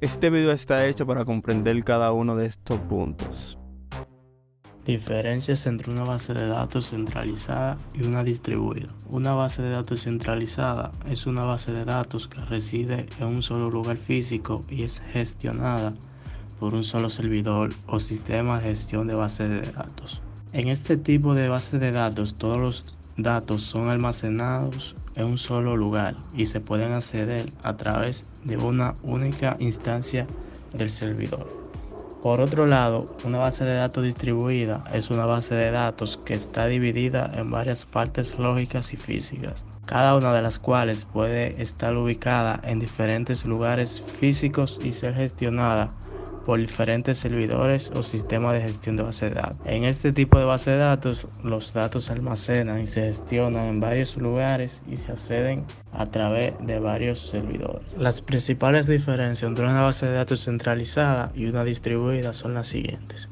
Este video está hecho para comprender cada uno de estos puntos. Diferencias entre una base de datos centralizada y una distribuida. Una base de datos centralizada es una base de datos que reside en un solo lugar físico y es gestionada por un solo servidor o sistema de gestión de bases de datos. En este tipo de base de datos, todos los datos son almacenados en un solo lugar y se pueden acceder a través de una única instancia del servidor. Por otro lado, una base de datos distribuida es una base de datos que está dividida en varias partes lógicas y físicas, cada una de las cuales puede estar ubicada en diferentes lugares físicos y ser gestionada por diferentes servidores o sistemas de gestión de base de datos. En este tipo de base de datos, los datos se almacenan y se gestionan en varios lugares y se acceden a través de varios servidores. Las principales diferencias entre una base de datos centralizada y una distribuida son las siguientes.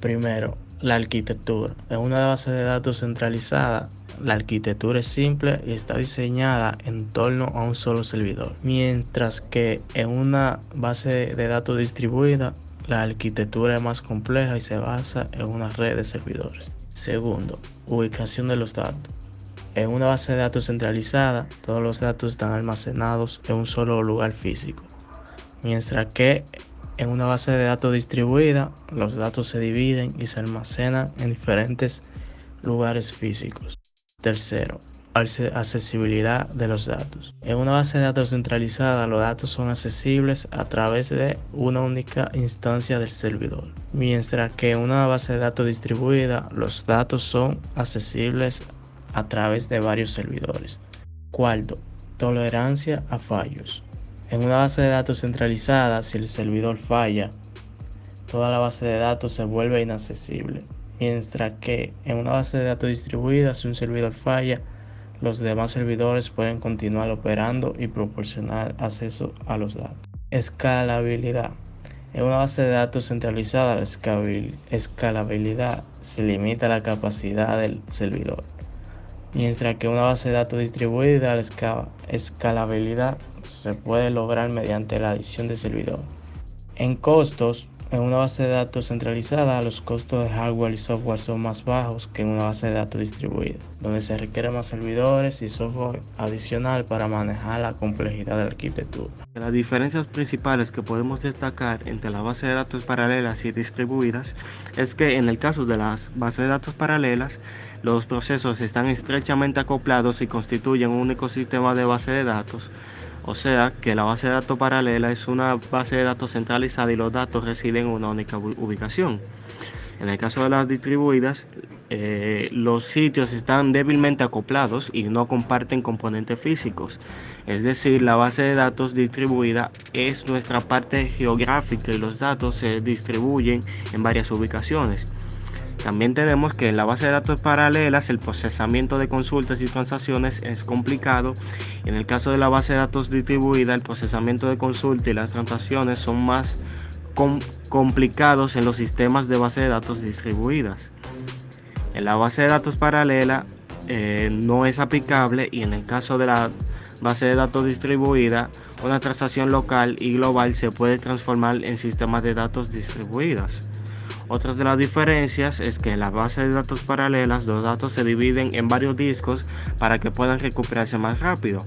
Primero, la arquitectura. En una base de datos centralizada, la arquitectura es simple y está diseñada en torno a un solo servidor, mientras que en una base de datos distribuida, la arquitectura es más compleja y se basa en una red de servidores. Segundo, ubicación de los datos. En una base de datos centralizada, todos los datos están almacenados en un solo lugar físico, mientras que en una base de datos distribuida, los datos se dividen y se almacenan en diferentes lugares físicos. Tercero, accesibilidad de los datos. En una base de datos centralizada, los datos son accesibles a través de una única instancia del servidor, mientras que en una base de datos distribuida, los datos son accesibles a través de varios servidores. Cuarto, tolerancia a fallos. En una base de datos centralizada, si el servidor falla, toda la base de datos se vuelve inaccesible, mientras que en una base de datos distribuida, si un servidor falla, los demás servidores pueden continuar operando y proporcionar acceso a los datos. Escalabilidad. En una base de datos centralizada, la escalabilidad se limita a la capacidad del servidor, mientras que en una base de datos distribuida, la escalabilidad se puede lograr mediante la adición de servidores. En costos, en una base de datos centralizada, los costos de hardware y software son más bajos que en una base de datos distribuida, donde se requieren más servidores y software adicional para manejar la complejidad de la arquitectura. Las diferencias principales que podemos destacar entre las bases de datos paralelas y distribuidas es que en el caso de las bases de datos paralelas, los procesos están estrechamente acoplados y constituyen un único sistema de base de datos. O sea que la base de datos paralela es una base de datos centralizada y los datos residen en una única ubicación. En el caso de las distribuidas, los sitios están débilmente acoplados y no comparten componentes físicos. Es decir, la base de datos distribuida es nuestra parte geográfica y los datos se distribuyen en varias ubicaciones. También tenemos que en la base de datos paralelas el procesamiento de consultas y transacciones es complicado. En el caso de la base de datos distribuida, el procesamiento de consultas y las transacciones son más complicados en los sistemas de base de datos distribuidas. En la base de datos paralela no es aplicable, y en el caso de la base de datos distribuida, una transacción local y global se puede transformar en sistemas de datos distribuidas. Otras de las diferencias es que en las bases de datos paralelas los datos se dividen en varios discos para que puedan recuperarse más rápido.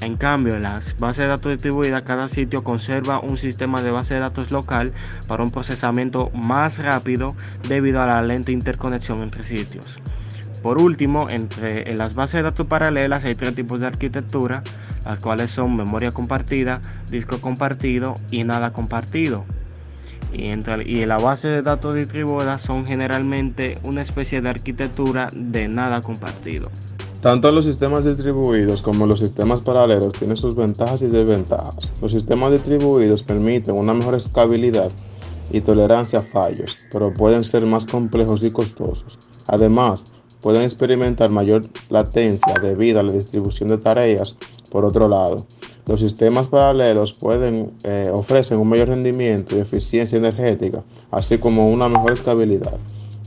En cambio, en las bases de datos distribuidas, cada sitio conserva un sistema de base de datos local para un procesamiento más rápido debido a la lenta interconexión entre sitios. Por último, en las bases de datos paralelas hay tres tipos de arquitectura, las cuales son memoria compartida, disco compartido y nada compartido. Y en la base de datos distribuida son generalmente una especie de arquitectura de nada compartido. Tanto los sistemas distribuidos como los sistemas paralelos tienen sus ventajas y desventajas. Los sistemas distribuidos permiten una mejor escalabilidad y tolerancia a fallos, pero pueden ser más complejos y costosos. Además, pueden experimentar mayor latencia debido a la distribución de tareas. Por otro lado, los sistemas paralelos ofrecen un mayor rendimiento y eficiencia energética, así como una mejor escalabilidad,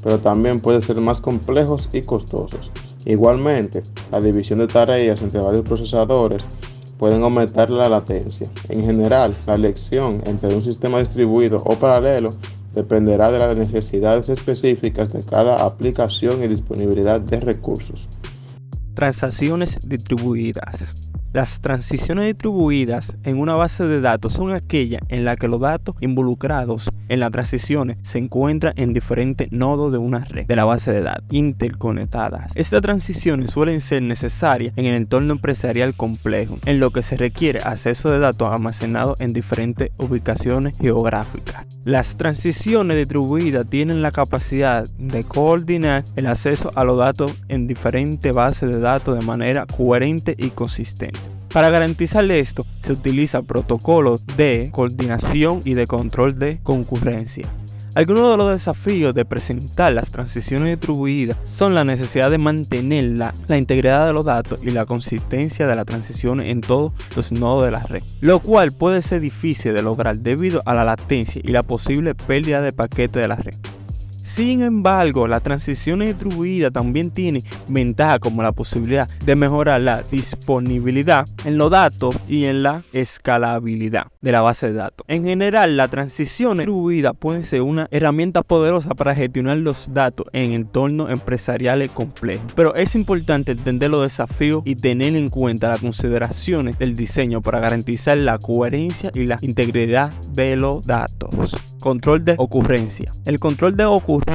pero también pueden ser más complejos y costosos. Igualmente, la división de tareas entre varios procesadores pueden aumentar la latencia. En general, la elección entre un sistema distribuido o paralelo dependerá de las necesidades específicas de cada aplicación y disponibilidad de recursos. Transacciones distribuidas. Las transiciones distribuidas en una base de datos son aquellas en las que los datos involucrados en las transiciones se encuentran en diferentes nodos de una red de la base de datos interconectadas. Estas transiciones suelen ser necesarias en el entorno empresarial complejo, en lo que se requiere acceso de datos almacenados en diferentes ubicaciones geográficas. Las transiciones distribuidas tienen la capacidad de coordinar el acceso a los datos en diferentes bases de datos de manera coherente y consistente. Para garantizar esto, se utilizan protocolos de coordinación y de control de concurrencia. Algunos de los desafíos de presentar las transiciones distribuidas son la necesidad de mantener la integridad de los datos y la consistencia de las transiciones en todos los nodos de la red, lo cual puede ser difícil de lograr debido a la latencia y la posible pérdida de paquetes de la red. Sin embargo, las transiciones distribuidas también tienen ventajas como la posibilidad de mejorar la disponibilidad en los datos y en la escalabilidad de la base de datos. En general, las transiciones distribuidas pueden ser una herramienta poderosa para gestionar los datos en entornos empresariales complejos, pero es importante entender los desafíos y tener en cuenta las consideraciones del diseño para garantizar la coherencia y la integridad de los datos. Control de ocurrencia. El control de ocurrencia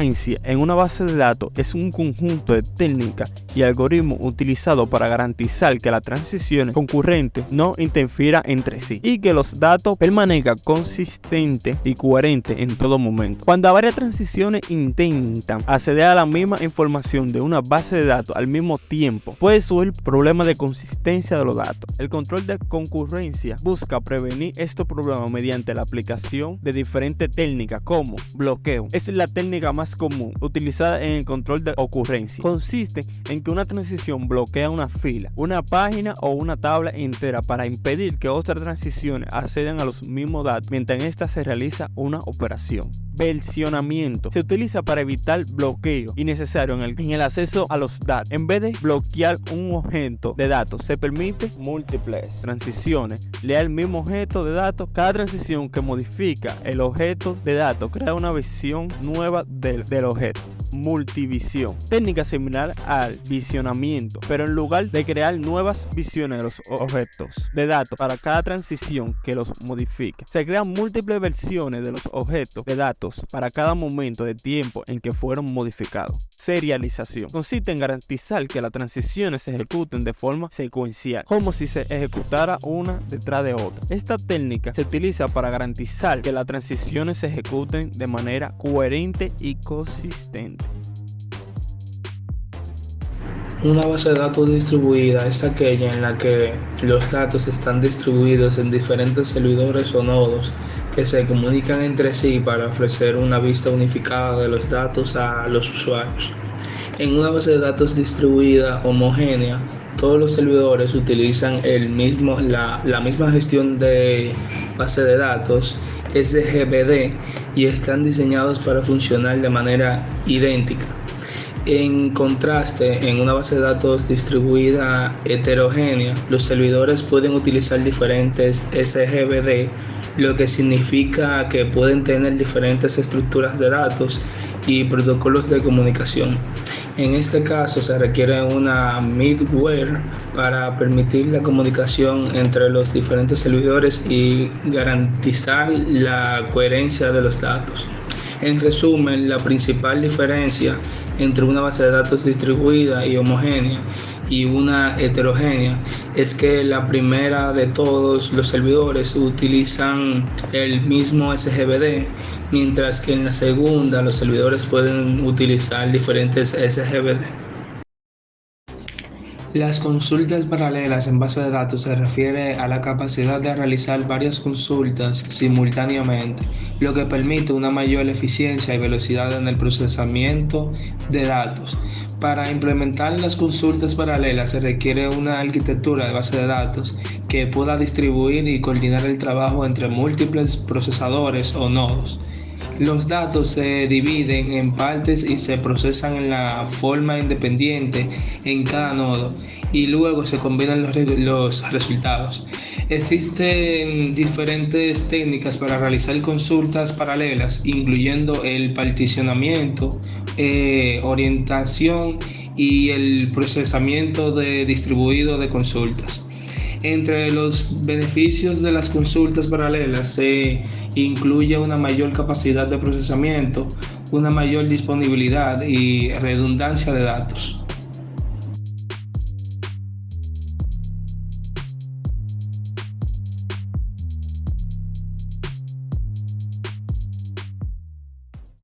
en una base de datos es un conjunto de técnicas y algoritmos utilizados para garantizar que las transiciones concurrentes no interfieran entre sí y que los datos permanezcan consistentes y coherentes en todo momento. Cuando varias transiciones intentan acceder a la misma información de una base de datos al mismo tiempo, puede surgir problemas de consistencia de los datos. El control de concurrencia busca prevenir estos problemas mediante la aplicación de diferentes técnicas como bloqueo. Es la técnica más común utilizada en el control de ocurrencia. Consiste en que una transición bloquea una fila, una página o una tabla entera para impedir que otras transiciones accedan a los mismos datos mientras en esta se realiza una operación. Versionamiento. Se utiliza para evitar bloqueo innecesario en el acceso a los datos. En vez de bloquear un objeto de datos, se permite múltiples transiciones. Lea el mismo objeto de datos. Cada transición que modifica el objeto de datos crea una versión nueva del objeto. Multivisión. Técnica similar al visionamiento, pero en lugar de crear nuevas visiones de los objetos de datos para cada transición que los modifique, se crean múltiples versiones de los objetos de datos para cada momento de tiempo en que fueron modificados. Serialización. Consiste en garantizar que las transiciones se ejecuten de forma secuencial, como si se ejecutara una detrás de otra. Esta técnica se utiliza para garantizar que las transiciones se ejecuten de manera coherente y consistente. Una base de datos distribuida es aquella en la que los datos están distribuidos en diferentes servidores o nodos que se comunican entre sí para ofrecer una vista unificada de los datos a los usuarios. En una base de datos distribuida homogénea, todos los servidores utilizan la misma gestión de base de datos SGBD y están diseñados para funcionar de manera idéntica. En contraste, en una base de datos distribuida heterogénea, los servidores pueden utilizar diferentes SGBD, lo que significa que pueden tener diferentes estructuras de datos y protocolos de comunicación. En este caso se requiere una middleware para permitir la comunicación entre los diferentes servidores y garantizar la coherencia de los datos. En resumen, la principal diferencia entre una base de datos distribuida y homogénea y una heterogénea es que la primera de todos los servidores utilizan el mismo SGBD, mientras que en la segunda los servidores pueden utilizar diferentes SGBD. Las consultas paralelas en base de datos se refiere a la capacidad de realizar varias consultas simultáneamente, lo que permite una mayor eficiencia y velocidad en el procesamiento de datos. Para implementar las consultas paralelas se requiere una arquitectura de base de datos que pueda distribuir y coordinar el trabajo entre múltiples procesadores o nodos. Los datos se dividen en partes y se procesan en la forma independiente en cada nodo y luego se combinan los resultados. Existen diferentes técnicas para realizar consultas paralelas, incluyendo el particionamiento, orientación y el procesamiento distribuido de consultas. Entre los beneficios de las consultas paralelas se incluye una mayor capacidad de procesamiento, una mayor disponibilidad y redundancia de datos.